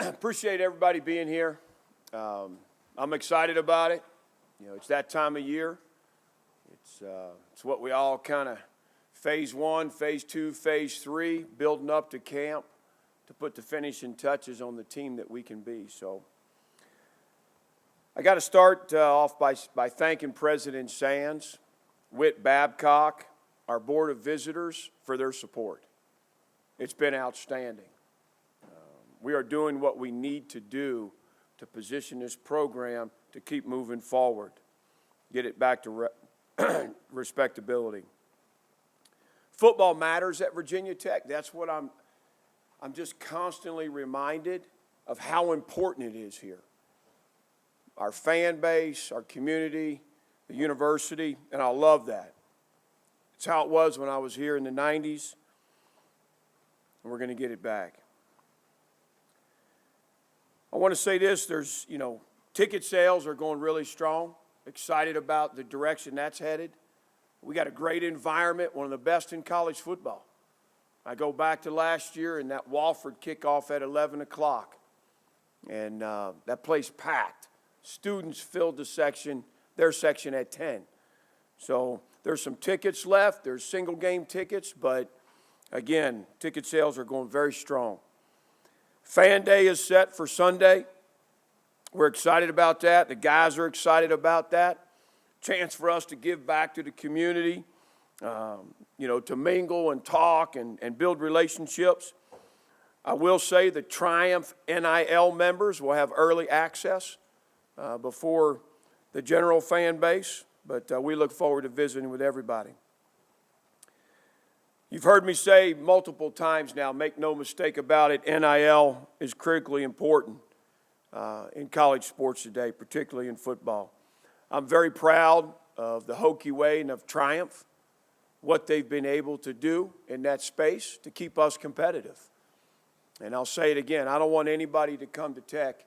Appreciate everybody being here. I'm excited about it. You know, it's that time of year. It's what we all kind of phase 1, phase 2, phase 3, building up to camp to put the finishing touches on the team that we can be. So I got to start off by thanking President Sands, Whit Babcock, our Board of Visitors for their support. It's been outstanding. We are doing what we need to do to position this program to keep moving forward, get it back to respectability. Football matters at Virginia Tech. That's what I'm just constantly reminded of how important it is here. Our fan base, our community, the university, and I love that. It's how it was when I was here in the 90s, and we're going to get it back. I want to say this, ticket sales are going really strong. Excited about the direction that's headed. We got a great environment, one of the best in college football. I go back to last year and that Wofford kickoff at 11 o'clock. And that place packed. Students filled their section at 10. So there's some tickets left. There's single game tickets, but again, ticket sales are going very strong. Fan Day is set for Sunday. We're excited about that. The guys are excited about that. Chance for us to give back to the community, to mingle and talk and build relationships. I will say the Triumph NIL members will have early access before the general fan base, but we look forward to visiting with everybody. You've heard me say multiple times now, make no mistake about it, NIL is critically important in college sports today, particularly in football. I'm very proud of the Hokie way and of Triumph, what they've been able to do in that space to keep us competitive. And I'll say it again, I don't want anybody to come to Tech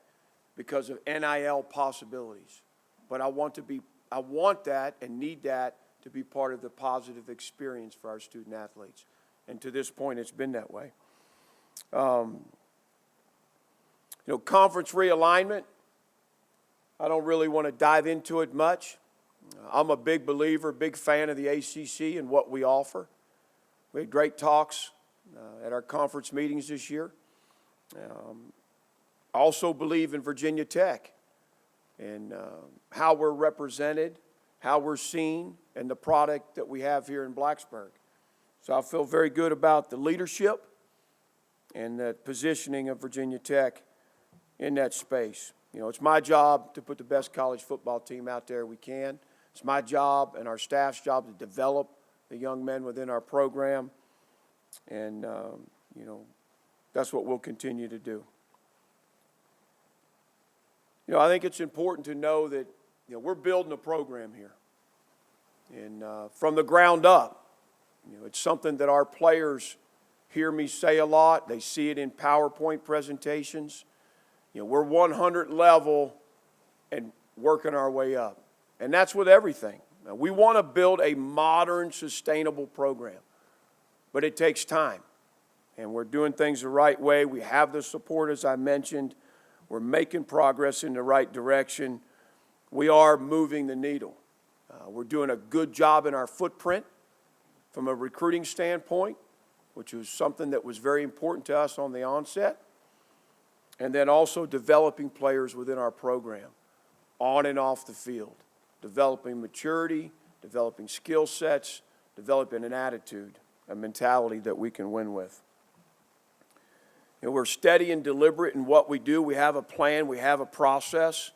because of NIL possibilities. But I want that and need that to be part of the positive experience for our student athletes. And to this point, it's been that way. Conference realignment, I don't really want to dive into it much. I'm a big believer, big fan of the ACC and what we offer. We had great talks at our conference meetings this year. I also believe in Virginia Tech and how we're represented, how we're seen, and the product that we have here in Blacksburg. So I feel very good about the leadership and the positioning of Virginia Tech in that space. It's my job to put the best college football team out there we can. It's my job and our staff's job to develop the young men within our program. And, that's what we'll continue to do. I think it's important to know that, we're building a program here. And from the ground up, it's something that our players hear me say a lot. They see it in PowerPoint presentations. We're 100 level and working our way up. And that's with everything. Now, we want to build a modern, sustainable program. But it takes time. And we're doing things the right way. We have the support, as I mentioned. We're making progress in the right direction. We are moving the needle. We're doing a good job in our footprint from a recruiting standpoint, which was something that was very important to us on the onset. And then also developing players within our program, on and off the field, developing maturity, developing skill sets, developing an attitude, a mentality that we can win with. We're steady and deliberate in what we do. We have a plan, we have a process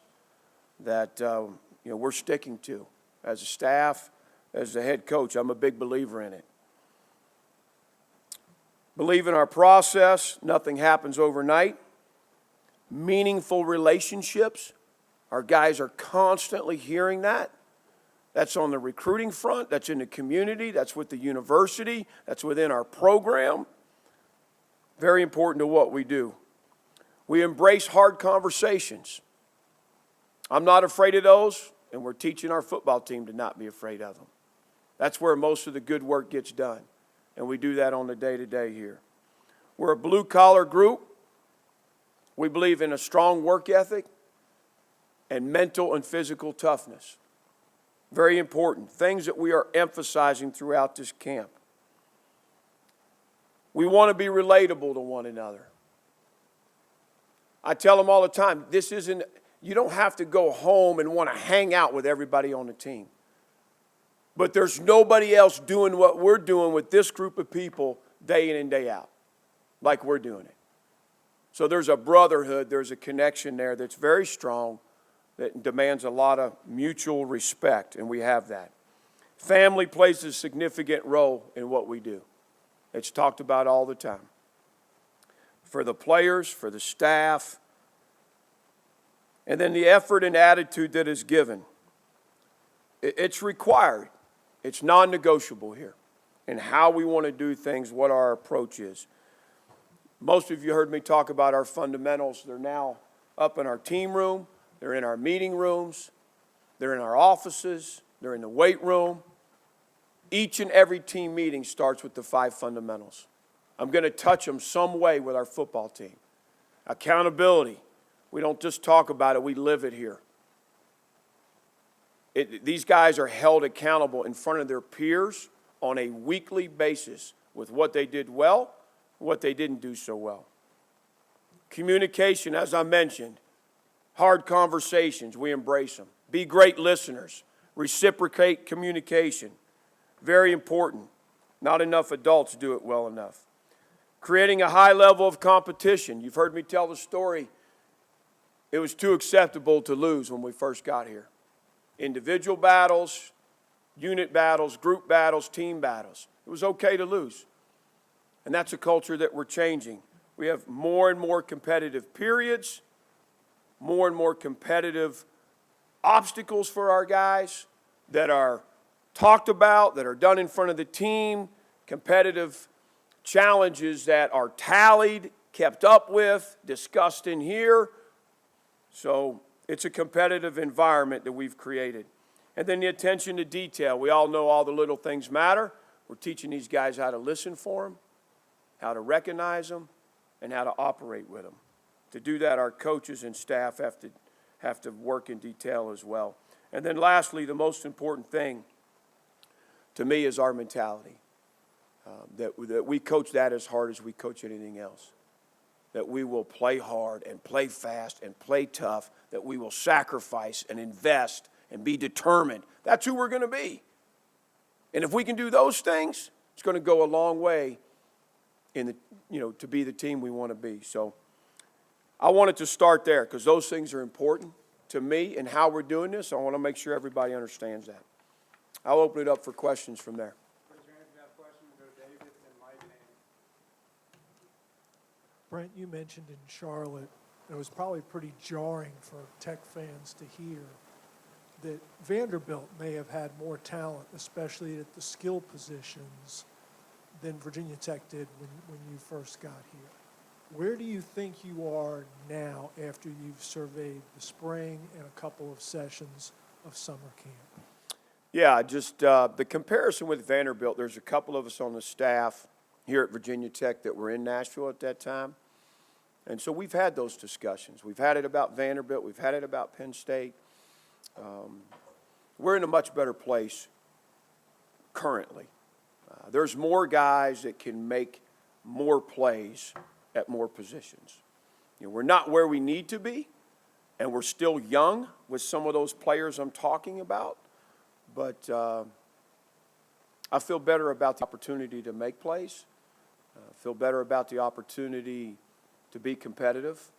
that we're sticking to as a staff, as the head coach. I'm a big believer in it. Believe in our process. Nothing happens overnight. Meaningful relationships. Our guys are constantly hearing that. That's on the recruiting front. That's in the community. That's with the university. That's within our program. Very important to what we do. We embrace hard conversations. I'm not afraid of those, and we're teaching our football team to not be afraid of them. That's where most of the good work gets done, and we do that on the day-to-day here. We're a blue-collar group. We believe in a strong work ethic and mental and physical toughness. Very important. Things that we are emphasizing throughout this camp. We want to be relatable to one another. I tell them all the time, you don't have to go home and want to hang out with everybody on the team. But there's nobody else doing what we're doing with this group of people day in and day out, like we're doing it. So there's a brotherhood, there's a connection there that's very strong, that demands a lot of mutual respect, and we have that. Family plays a significant role in what we do. It's talked about all the time. For the players, for the staff, and then the effort and attitude that is given. It's required. It's non-negotiable here in how we want to do things, what our approach is. Most of you heard me talk about our fundamentals. They're now up in our team room. They're in our meeting rooms. They're in our offices. They're in the weight room. Each and every team meeting starts with the 5 fundamentals. I'm going to touch them some way with our football team. Accountability. We don't just talk about it, we live it here. These guys are held accountable in front of their peers on a weekly basis with what they did well, what they didn't do so well. Communication, as I mentioned, hard conversations, we embrace them. Be great listeners. Reciprocate communication. Very important. Not enough adults do it well enough. Creating a high level of competition. You've heard me tell the story. It was too acceptable to lose when we first got here. Individual battles, unit battles, group battles, team battles. It was okay to lose. And that's a culture that we're changing. We have more and more competitive periods, more and more competitive obstacles for our guys that are talked about, that are done in front of the team, competitive challenges that are tallied, kept up with, discussed in here. So it's a competitive environment that we've created. And then the attention to detail. We all know all the little things matter. We're teaching these guys how to listen for them, how to recognize them, and how to operate with them. To do that, our coaches and staff have to work in detail as well. And then lastly, the most important thing to me is our mentality. That we coach that as hard as we coach anything else. That we will play hard and play fast and play tough. That we will sacrifice and invest and be determined. That's who we're going to be. And if we can do those things, it's going to go a long way to be the team we want to be. So I wanted to start there because those things are important to me and how we're doing this. I want to make sure everybody understands that. I'll open it up for questions from there. Brent, you mentioned in Charlotte, it was probably pretty jarring for Tech fans to hear that Vanderbilt may have had more talent, especially at the skill positions, than Virginia Tech did when you first got here. Where do you think you are now after you've surveyed the spring and a couple of sessions of summer camp? Yeah, just the comparison with Vanderbilt, there's a couple of us on the staff here at Virginia Tech that were in Nashville at that time. And so we've had those discussions. We've had it about Vanderbilt. We've had it about Penn State. We're in a much better place currently. There's more guys that can make more plays at more positions. We're not where we need to be, and we're still young with some of those players I'm talking about. But I feel better about the opportunity to make plays. I feel better about the opportunity to be competitive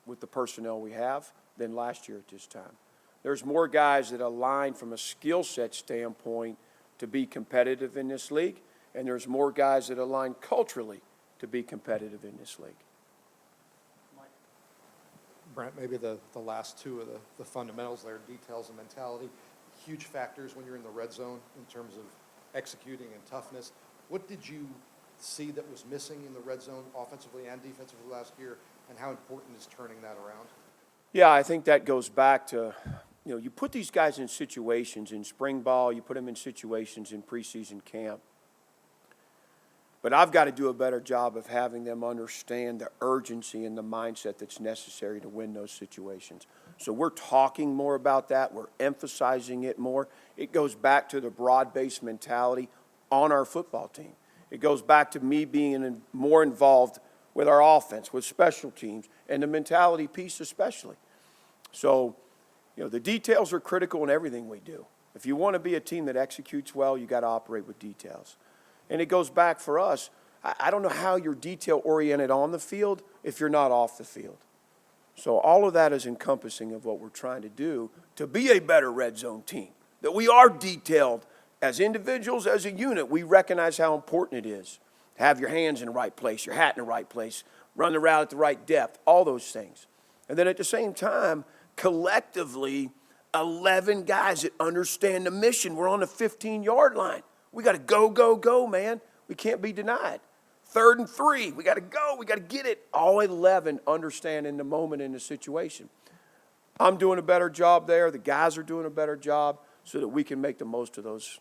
with the personnel we have than last year at this time. There's more guys that align from a skill set standpoint to be competitive in this league, and there's more guys that align culturally to be competitive in this league. Brent, maybe the last two of the fundamentals there, details and mentality, huge factors when you're in the red zone in terms of executing and toughness. What did you see that was missing in the red zone offensively and defensively last year, and how important is turning that around? Yeah, I think that goes back to, you put these guys in situations in spring ball, you put them in situations in preseason camp. But I've got to do a better job of having them understand the urgency and the mindset that's necessary to win those situations. So we're talking more about that. We're emphasizing it more. It goes back to the broad-based mentality on our football team. It goes back to me being more involved with our offense, with special teams, and the mentality piece especially. So, the details are critical in everything we do. If you want to be a team that executes well, you got to operate with details. And it goes back for us. I don't know how you're detail-oriented on the field if you're not off the field. So all of that is encompassing of what we're trying to do to be a better red zone team, that we are detailed as individuals, as a unit. We recognize how important it is to have your hands in the right place, your hat in the right place, run the route at the right depth, all those things. And then at the same time, collectively, 11 guys that understand the mission. We're on the 15-yard line. We got to go, go, go, man. We can't be denied. 3rd and 3, we got to go. We got to get it. All 11 understand in the moment, in the situation. I'm doing a better job there. The guys are doing a better job so that we can make the most of those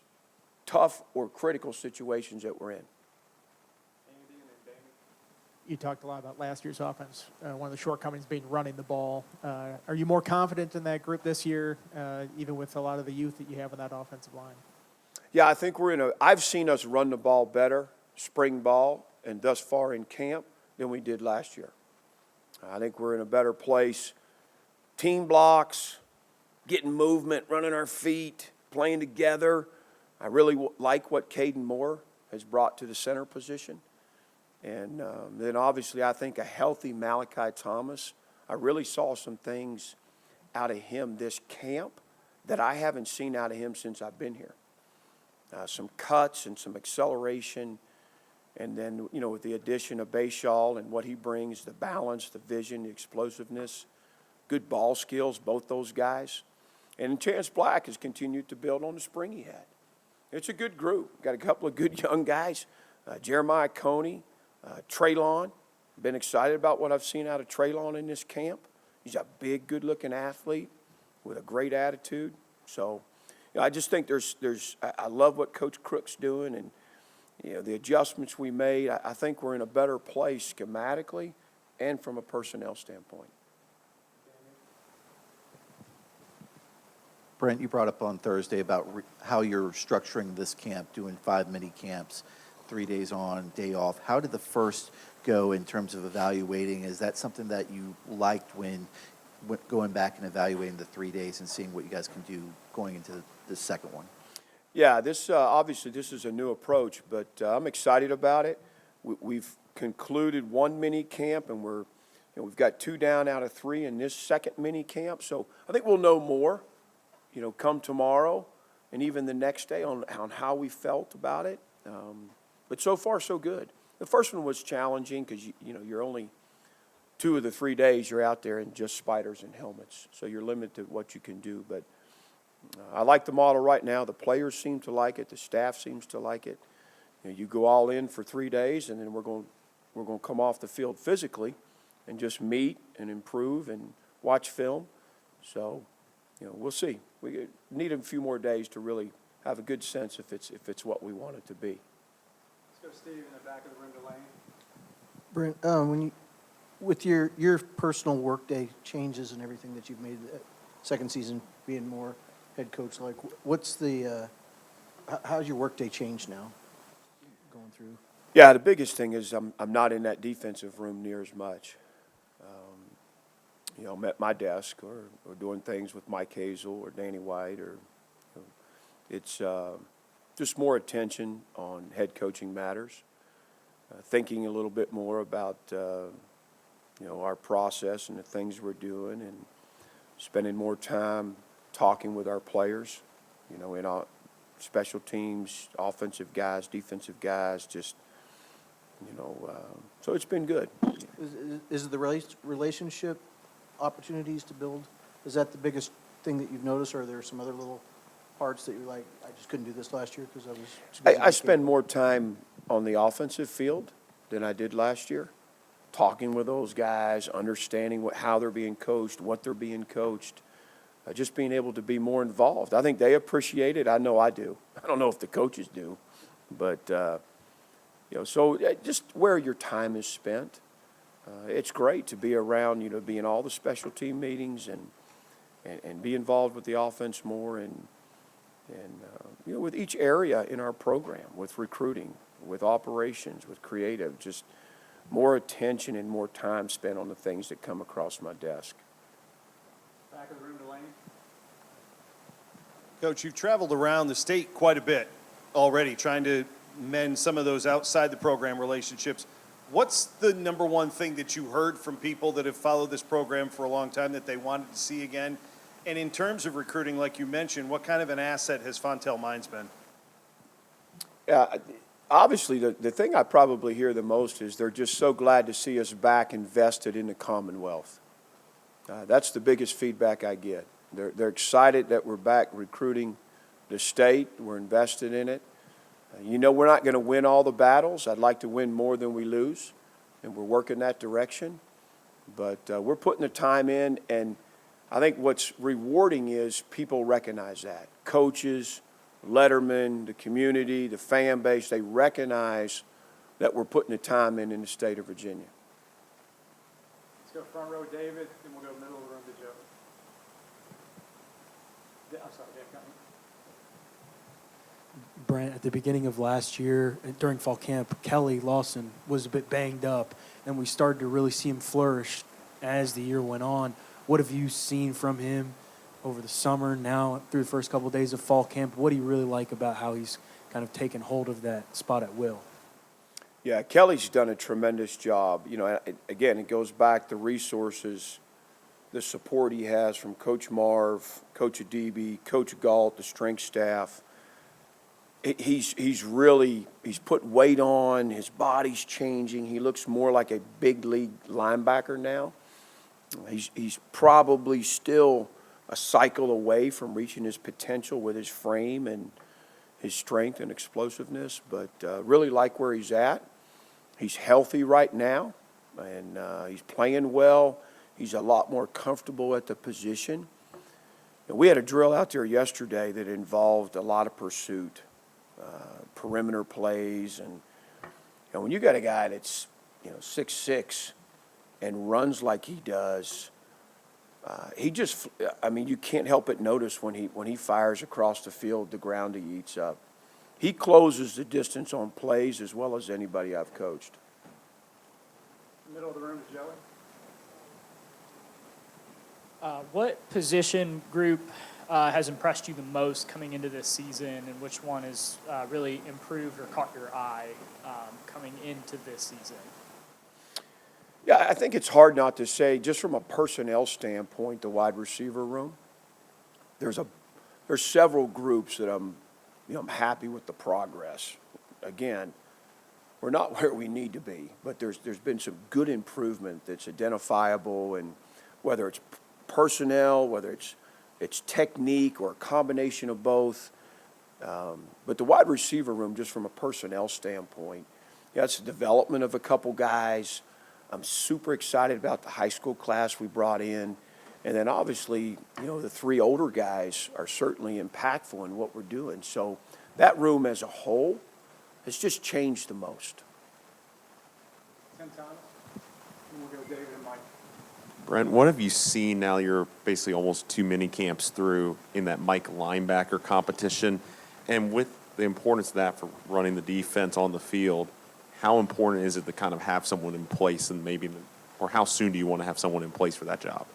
tough or critical situations that we're in. You talked a lot about last year's offense. One of the shortcomings being running the ball. Are you more confident in that group this year, even with a lot of the youth that you have in that offensive line? Yeah, I think I've seen us run the ball better, spring ball, and thus far in camp than we did last year. I think we're in a better place. Team blocks, getting movement, running our feet, playing together. I really like what Caden Moore has brought to the center position. And then obviously I think a healthy Malachi Thomas. I really saw some things out of him this camp that I haven't seen out of him since I've been here. Some cuts and some acceleration. And then, with the addition of Bayshall and what he brings, the balance, the vision, the explosiveness, good ball skills, both those guys. And Chance Black has continued to build on the spring he had. It's a good group. Got a couple of good young guys. Jeremiah Coney, Traylon. Been excited about what I've seen out of Traylon in this camp. He's a big, good-looking athlete with a great attitude. So, I just think I love what Coach Crook's doing, and the adjustments we made. I think we're in a better place schematically and from a personnel standpoint. Brent, you brought up on Thursday about how you're structuring this camp, doing 5 mini camps, 3 days on, day off. How did the first go in terms of evaluating? Is that something that you liked when going back and evaluating the 3 days and seeing what you guys can do going into the second one? Yeah, obviously this is a new approach, but I'm excited about it. We've concluded 1 mini camp, and we've got 2 down out of 3 in this second mini camp. So I think we'll know more, come tomorrow and even the next day on how we felt about it. But so far, so good. The first one was challenging because, you're only 2 of the 3 days you're out there in just spiders and helmets. So you're limited to what you can do. But I like the model right now. The players seem to like it. The staff seems to like it. You go all in for 3 days, and then we're going to come off the field physically and just meet and improve and watch film. So, we'll see. We need a few more days to really have a good sense if it's what we want it to be. Let's go, Steve, in the back of the room to Lane. Brent, with your personal workday changes and everything that you've made, second season being more head coach, like how's your workday changed now going through? Yeah, the biggest thing is I'm not in that defensive room near as much. I'm at my desk or doing things with Mike Hazel or Danny White, or it's just more attention on head coaching matters, thinking a little bit more about our process and the things we're doing, and spending more time talking with our players, in our special teams, offensive guys, defensive guys, just so it's been good. Is the relationship opportunities to build, is that the biggest thing that you've noticed, or are there some other little parts that you're like, I just couldn't do this last year because I was too busy I spend more time on the offensive field than I did last year, talking with those guys, understanding how they're being coached, what they're being coached, just being able to be more involved. I think they appreciate it. I know I do. I don't know if the coaches do, but So just where your time is spent. It's great to be around, be in all the special team meetings and be involved with the offense more and with each area in our program, with recruiting, with operations, with creative, just more attention and more time spent on the things that come across my desk. Back of the room to Lane. Coach, you've traveled around the state quite a bit already, trying to mend some of those outside the program relationships. What's the number one thing that you heard from people that have followed this program for a long time that they wanted to see again? And in terms of recruiting, like you mentioned, what kind of an asset has Fontel Mines been? Yeah, obviously, the thing I probably hear the most is they're just so glad to see us back invested in the Commonwealth. That's the biggest feedback I get. They're excited that we're back recruiting the state. We're invested in it. We're not going to win all the battles. I'd like to win more than we lose, and we're working that direction. But we're putting the time in, and I think what's rewarding is people recognize that. Coaches, lettermen, the community, the fan base, they recognize that we're putting the time in the state of Virginia. Let's go front row, David, then we'll go middle of the room to Joe. I'm sorry, Dave, got me. Brent, at the beginning of last year, during fall camp, Kelly Lawson was a bit banged up, and we started to really see him flourish as the year went on. What have you seen from him over the summer, now through the first couple of days of fall camp? What do you really like about how he's kind of taken hold of that spot at will? Yeah, Kelly's done a tremendous job. Again, it goes back to resources, the support he has from Coach Marv, Coach Adibi, Coach Galt, the strength staff. He's put weight on, his body's changing. He looks more like a big league linebacker now. He's probably still a cycle away from reaching his potential with his frame and his strength and explosiveness, but really like where he's at. He's healthy right now, and he's playing well. He's a lot more comfortable at the position. And we had a drill out there yesterday that involved a lot of pursuit, perimeter plays, and when you got a guy that's 6'6" and runs like he does, you can't help but notice when he fires across the field, the ground he eats up. He closes the distance on plays as well as anybody I've coached. Middle of the room to Joey. What position group has impressed you the most coming into this season, and which one has really improved or caught your eye coming into this season? Yeah, I think it's hard not to say, just from a personnel standpoint, the wide receiver room. There's several groups that I'm happy with the progress. Again, we're not where we need to be, but there's been some good improvement that's identifiable, and whether it's personnel, whether it's technique or a combination of both. But the wide receiver room, just from a personnel standpoint, it's the development of a couple guys. I'm super excited about the high school class we brought in. And then obviously, the three older guys are certainly impactful in what we're doing. So that room as a whole has just changed the most. Tim Thomas, and we'll go David and Mike. Brent, what have you seen now you're basically almost 2 mini camps through in that Mike linebacker competition? And with the importance of that for running the defense on the field, how important is it to kind of have someone in place, and or how soon do you want to have someone in place for that job?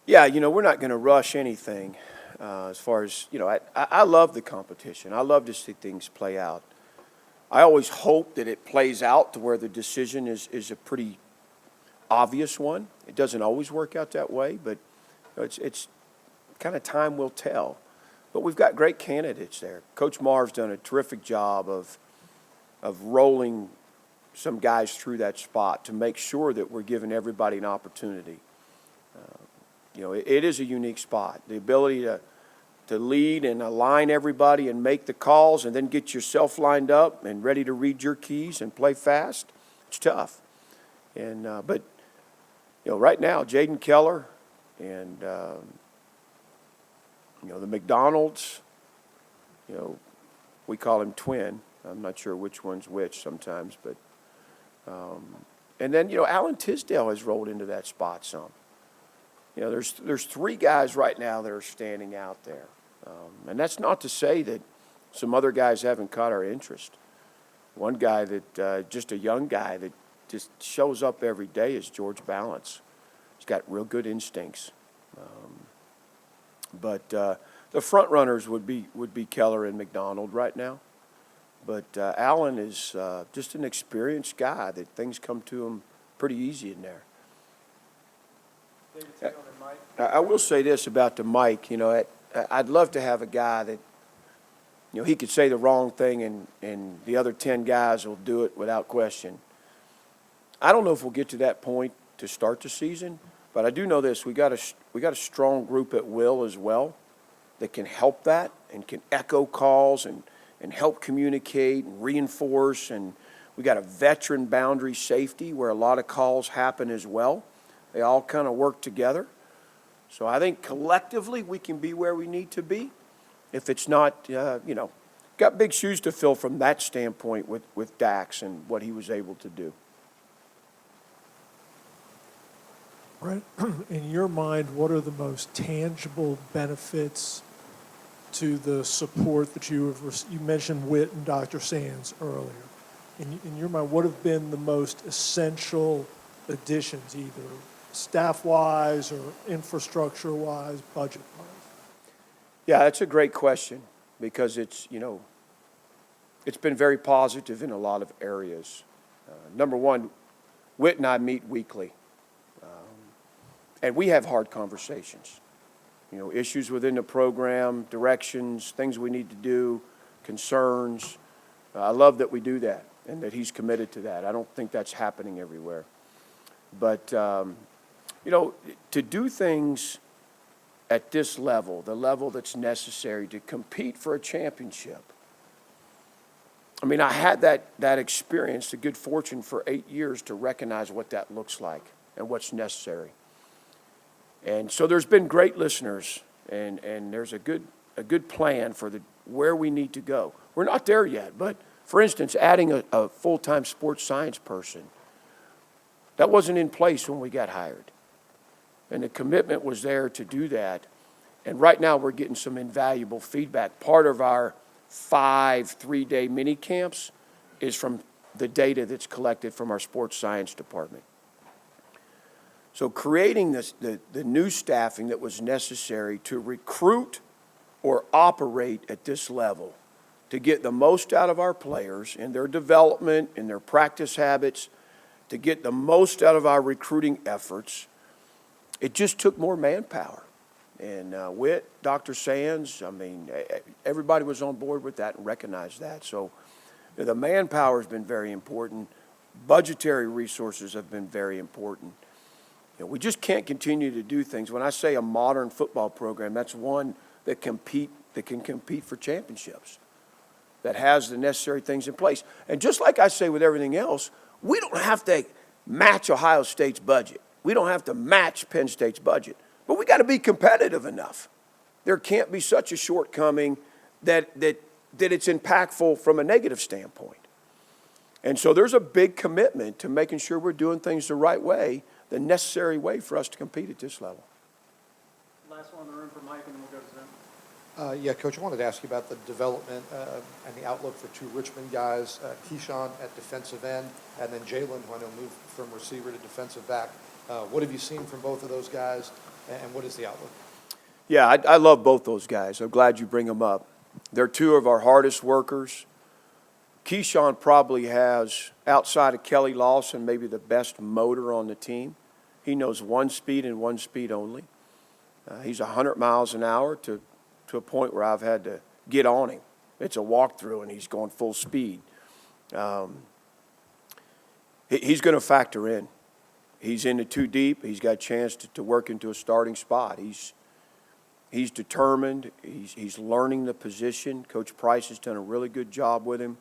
Yeah, we're not going to rush anything as far as, I love the competition. I love to see things play out. I always hope that it plays out to where the decision is a pretty obvious one. It doesn't always work out that way, but it's kind of time will tell. But we've got great candidates there. Coach Marv's done a terrific job of rolling some guys through that spot to make sure that we're giving everybody an opportunity. It is a unique spot. The ability to lead and align everybody and make the calls and then get yourself lined up and ready to read your keys and play fast, it's tough. But right now, Jaden Keller and, the McDonald's, we call him Twin. I'm not sure which one's which sometimes, but, and then, Alan Tisdale has rolled into that spot some. There's three guys right now that are standing out there. And that's not to say that some other guys haven't caught our interest. One guy that, just a young guy that just shows up every day is George Balance. He's got real good instincts. But the front runners would be Keller and McDonald right now. But Allen is just an experienced guy that things come to him pretty easy in there. David Taylor and Mike. I will say this about the mic. I'd love to have a guy that, he could say the wrong thing and the other 10 guys will do it without question. I don't know if we'll get to that point to start the season, but I do know this: we got a strong group at Will as well that can help that and can echo calls and help communicate and reinforce. And we got a veteran boundary safety where a lot of calls happen as well. They all kind of work together. So I think collectively we can be where we need to be. If it's not, got big shoes to fill from that standpoint with Dax and what he was able to do. Brent, in your mind, what are the most tangible benefits to the support that you mentioned Witt and Dr. Sands earlier. In your mind, what have been the most essential additions, either staff-wise or infrastructure-wise, budget-wise? Yeah, that's a great question because it's been very positive in a lot of areas. Number one, Witt and I meet weekly, and we have hard conversations. Issues within the program, directions, things we need to do, concerns. I love that we do that and that he's committed to that. I don't think that's happening everywhere. But, to do things at this level, the level that's necessary to compete for a championship. I mean, I had that experience, the good fortune for 8 years to recognize what that looks like and what's necessary. And so there's been great listeners, and there's a good plan for where we need to go. We're not there yet, but for instance, adding a full-time sports science person, that wasn't in place when we got hired. And the commitment was there to do that. And right now we're getting some invaluable feedback. Part of our 5 3-day mini camps is from the data that's collected from our sports science department. So creating the new staffing that was necessary to recruit or operate at this level, to get the most out of our players in their development, in their practice habits, to get the most out of our recruiting efforts, it just took more manpower. And Witt, Dr. Sands, everybody was on board with that and recognized that. So the manpower has been very important. Budgetary resources have been very important. We just can't continue to do things. When I say a modern football program, that's one that can compete for championships, that has the necessary things in place. And just like I say with everything else, we don't have to match Ohio State's budget. We don't have to match Penn State's budget. But we got to be competitive enough. There can't be such a shortcoming that it's impactful from a negative standpoint. And so there's a big commitment to making sure we're doing things the right way, the necessary way for us to compete at this level. Last one in the room for Mike, and then we'll go to Zim. Yeah, Coach, I wanted to ask you about the development and the outlook for 2 Richmond guys, Keyshawn at defensive end, and then Jalen, who I know moved from receiver to defensive back. What have you seen from both of those guys, and what is the outlook? Yeah, I love both those guys. I'm glad you bring them up. They're 2 of our hardest workers. Keyshawn probably has, outside of Kelly Lawson, maybe the best motor on the team. He knows one speed and one speed only. He's 100 miles an hour to a point where I've had to get on him. It's a walkthrough, and he's going full speed. He's going to factor in. He's into 2 deep. He's got a chance to work into a starting spot. He's determined. He's learning the position. Coach Price has done a really good job with him.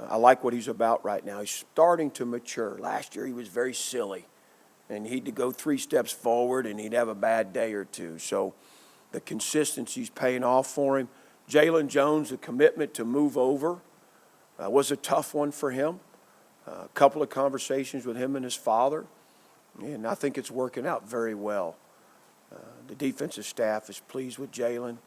I like what he's about right now. He's starting to mature. Last year he was very silly, and he'd go 3 steps forward, and he'd have a bad day or 2. So the consistency's paying off for him. Jalen Jones, the commitment to move over was a tough one for him. A couple of conversations with him and his father, and I think it's working out very well. The defensive staff is pleased with Jalen.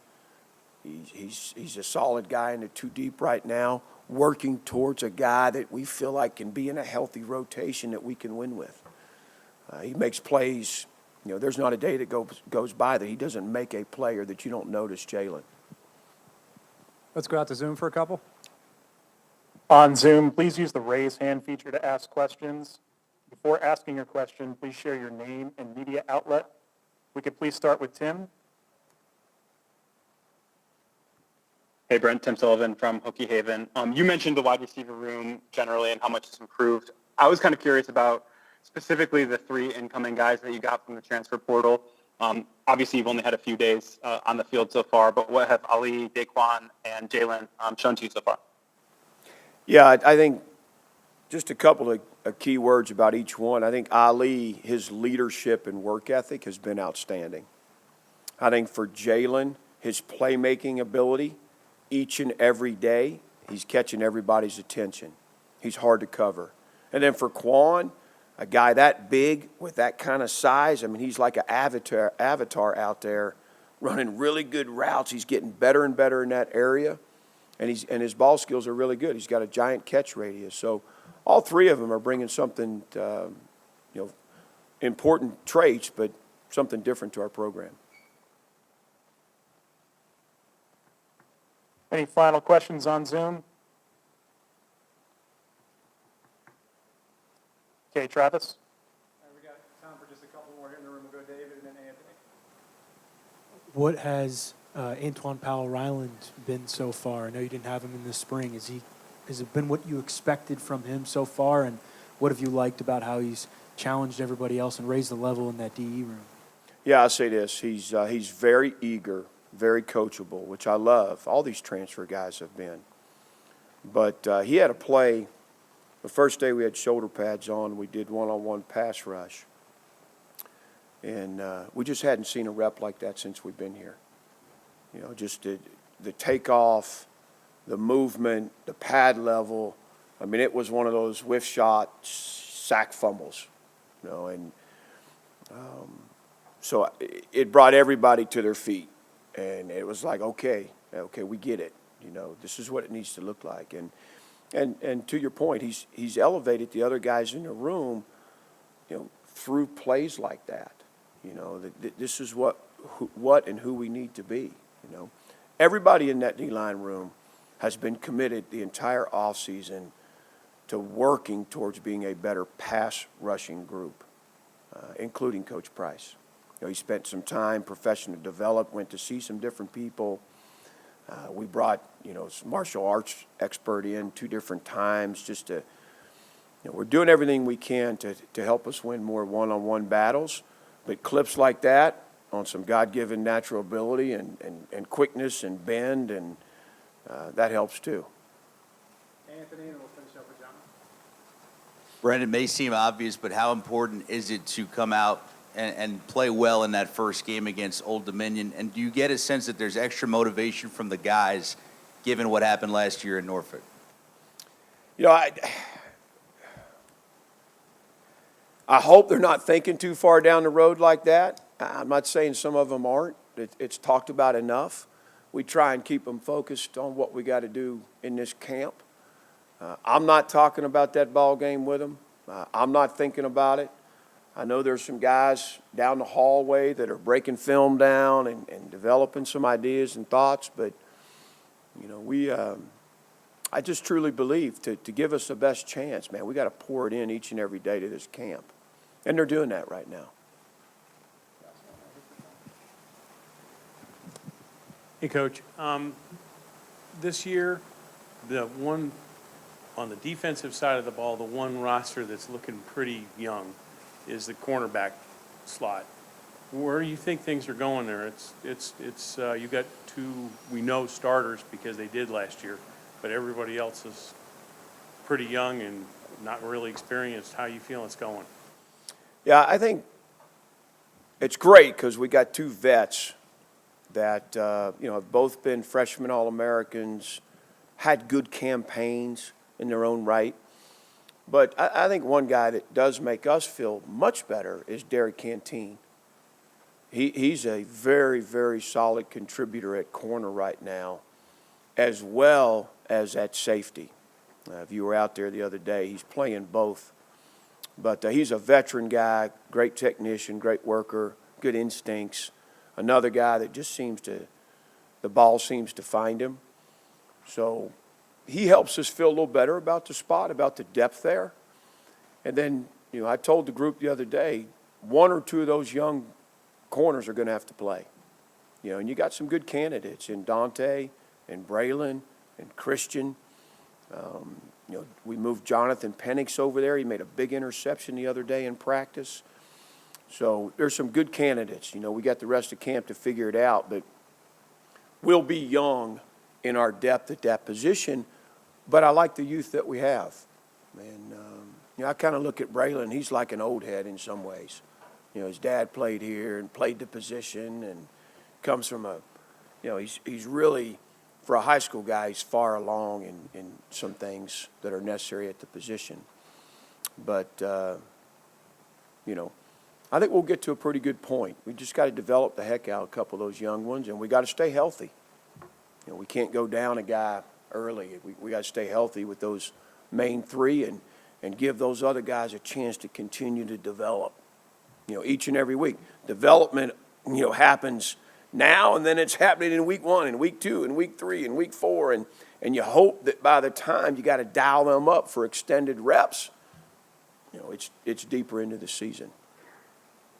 He's a solid guy in the two deep right now, working towards a guy that we feel like can be in a healthy rotation that we can win with. He makes plays. There's not a day that goes by that he doesn't make a play or that you don't notice Jalen. Let's go out to Zoom for a couple. On Zoom, please use the raise hand feature to ask questions. Before asking your question, please share your name and media outlet. We could please start with Tim. Hey, Brent, Tim Sullivan from Hokie Haven. You mentioned the wide receiver room generally and how much it's improved. I was kind of curious about specifically the 3 incoming guys that you got from the transfer portal. Obviously, you've only had a few days on the field so far, but what have Ali, Daquan, and Jalen shown to you so far? Yeah, I think just a couple of key words about each one. I think Ali, his leadership and work ethic has been outstanding. I think for Jalen, his playmaking ability, each and every day, he's catching everybody's attention. He's hard to cover. And then for Quan, a guy that big with that kind of size, I mean, he's like an avatar out there running really good routes. He's getting better and better in that area. And his ball skills are really good. He's got a giant catch radius. So all 3 of them are bringing something, important traits, but something different to our program. Any final questions on Zoom? Okay, Travis. We got time for just a couple more here in the room. We'll go David and then Anthony. What has Antoine Powell-Ryland been so far? I know you didn't have him in the spring. Has it been what you expected from him so far? And what have you liked about how he's challenged everybody else and raised the level in that DE room? Yeah, I'll say this. He's very eager, very coachable, which I love. All these transfer guys have been. But he had a play. The first day we had shoulder pads on, we did one-on-one pass rush. And we just hadn't seen a rep like that since we've been here. Just the takeoff, the movement, the pad level. I mean, it was one of those whiff shot sack fumbles, and so it brought everybody to their feet. And it was like, okay, we get it. This is what it needs to look like. And to your point, he's elevated the other guys in the room, through plays like that. This is what and who we need to be. Everybody in that D-line room has been committed the entire offseason to working towards being a better pass rushing group, including Coach Price. He spent some time professional development, went to see some different people. We brought, some martial arts expert in 2 different times just to, we're doing everything we can to help us win more one-on-one battles. But clips like that on some God-given natural ability and quickness and bend, and that helps too. Anthony, and we'll finish up with John. Brent, it may seem obvious, but how important is it to come out and play well in that first game against Old Dominion? And do you get a sense that there's extra motivation from the guys given what happened last year in Norfolk? I hope they're not thinking too far down the road like that. I'm not saying some of them aren't. It's talked about enough. We try and keep them focused on what we got to do in this camp. I'm not talking about that ball game with them. I'm not thinking about it. I know there's some guys down the hallway that are breaking film down and developing some ideas and thoughts, but, I just truly believe to give us the best chance, man, we got to pour it in each and every day to this camp. And they're doing that right now. Hey, Coach. This year, the one on the defensive side of the ball, the one roster that's looking pretty young is the cornerback slot. Where do you think things are going there? It's you got 2 we know starters because they did last year, but everybody else is pretty young and not really experienced. How you feel it's going? Yeah, I think it's great because we got 2 vets that have both been freshman All-Americans, had good campaigns, in their own right. But I think one guy that does make us feel much better is Derek Canteen. He's a very, very solid contributor at corner right now, as well as at safety. If you were out there the other day, he's playing both. But he's a veteran guy, great technician, great worker, good instincts. Another guy that just the ball seems to find him. So he helps us feel a little better about the spot, about the depth there. And then, I told the group the other day, one or two of those young corners are going to have to play. And you got some good candidates in Dante and Braylon and Christian. We moved Jonathan Penix over there. He made a big interception the other day in practice. So there's some good candidates. We got the rest of camp to figure it out, but we'll be young in our depth at that position. But I like the youth that we have. And, I kind of look at Braylon. He's like an old head in some ways. His dad played here and played the position and comes from he's really, for a high school guy, he's far along in some things that are necessary at the position. But, I think we'll get to a pretty good point. We just got to develop the heck out of a couple of those young ones, and we got to stay healthy. We can't go down a guy early. We got to stay healthy with those main three and give those other guys a chance to continue to develop, each and every week. Development, happens now, and then it's happening in week 1 and week 2 and week 3 and week 4, and you hope that by the time you got to dial them up for extended reps, it's deeper into the season.